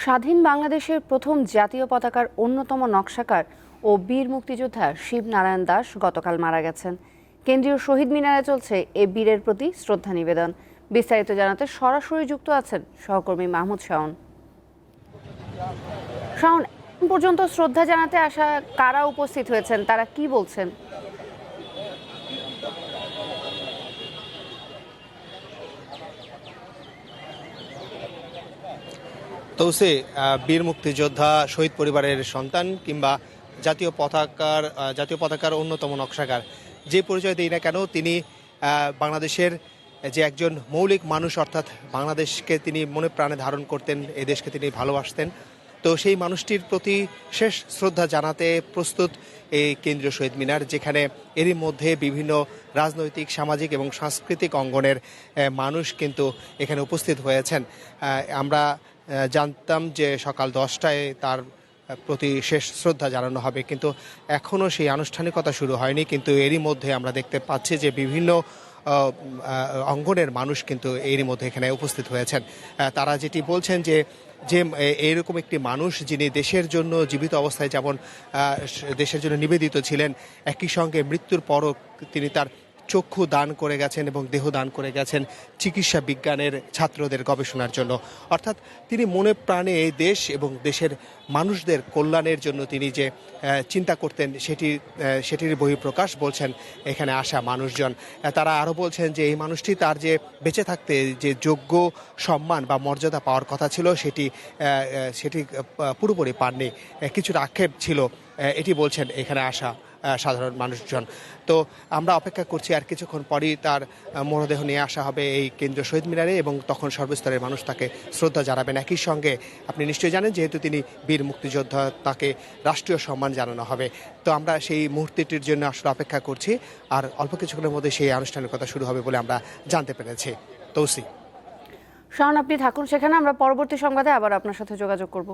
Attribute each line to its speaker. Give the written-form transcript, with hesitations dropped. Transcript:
Speaker 1: স্বাধীন বাংলাদেশের প্রথম জাতীয় পতাকার অন্যতম নকশাকার ও বীর মুক্তিযোদ্ধা শিবনারায়ণ দাশ গতকাল মারা গেছেন। কেন্দ্রীয় শহীদ মিনারে চলছে এ বীরের প্রতি শ্রদ্ধা নিবেদন। বিস্তারিত জানাতে সরাসরি যুক্ত আছেন সহকর্মী মাহমুদ শাওন। শাওন, এখন পর্যন্ত শ্রদ্ধা জানাতে আসা কারা উপস্থিত হয়েছেন, তারা কি বলছেন?
Speaker 2: তৌসে বীর মুক্তিযোদ্ধা শহীদ পরিবারের সন্তান কিংবা জাতীয় পতাকার অন্যতম নকশাকার যে পরিচয় দেই না কেন, তিনি বাংলাদেশের যে একজন মৌলিক মানুষ, অর্থাৎ বাংলাদেশকে তিনি মনে প্রাণে ধারণ করতেন, এই দেশকে তিনি ভালোবাসতেন। তো সেই মানুষটির প্রতি শেষ শ্রদ্ধা জানাতে প্রস্তুত এই কেন্দ্রীয় শহীদ মিনার, যেখানে এরই মধ্যে বিভিন্ন রাজনৈতিক, সামাজিক এবং সাংস্কৃতিক অঙ্গনের মানুষ কিন্তু এখানে উপস্থিত হয়েছেন। আমরা জানতাম যে সকাল 10টায় তার প্রতি শেষ শ্রদ্ধা জানানো হবে, কিন্তু এখনও সেই আনুষ্ঠানিকতা শুরু হয়নি। কিন্তু এরই মধ্যে আমরা দেখতে পাচ্ছি যে বিভিন্ন অঙ্গনের মানুষ কিন্তু এরই মধ্যে এখানে উপস্থিত হয়েছেন। তারা যেটি বলছেন যে যে এইরকম একটি মানুষ যিনি দেশের জন্য জীবিত অবস্থায় যেমন দেশের জন্য নিবেদিত ছিলেন, একই সঙ্গে মৃত্যুর পরও তিনি তার চক্ষু দান করে গেছেন এবং দেহ দান করে গেছেন চিকিৎসা বিজ্ঞানের ছাত্রদের গবেষণার জন্য। অর্থাৎ তিনি মনে প্রাণে এই দেশ এবং দেশের মানুষদের কল্যাণের জন্য তিনি যে চিন্তা করতেন সেটির বহিঃপ্রকাশ বলছেন এখানে আসা মানুষজন। তারা আরও বলছেন যে এই মানুষটি তার যে বেঁচে থাকতে যে যোগ্য সম্মান বা মর্যাদা পাওয়ার কথা ছিল সেটি পুরোপুরি পাননি, কিছুটা আক্ষেপ ছিল, এটি বলছেন এখানে আসা সাধারণ মানুষজন। তো আমরা অপেক্ষা করছি, আর কিছুক্ষণ পরই তার মরদেহ নিয়ে আসা হবে এই কেন্দ্রীয় শহীদ মিনারে এবং তখন সর্বস্তরের মানুষ তাকে শ্রদ্ধা জানাবেন। একই সঙ্গে আপনি নিশ্চয়ই জানেন, যেহেতু তিনি বীর মুক্তিযোদ্ধা, তাকে রাষ্ট্রীয় সম্মান জানানো হবে। তো আমরা সেই মুহূর্তটির জন্য আসলে অপেক্ষা করছি, আর অল্প কিছুক্ষণের মধ্যে সেই আনুষ্ঠানিকতা শুরু হবে বলে আমরা জানতে পেরেছি। তৌসি।
Speaker 1: শাওন, আপনি থাকুন সেখানে, আমরা পরবর্তী সংবাদে আবার আপনার সাথে যোগাযোগ করব।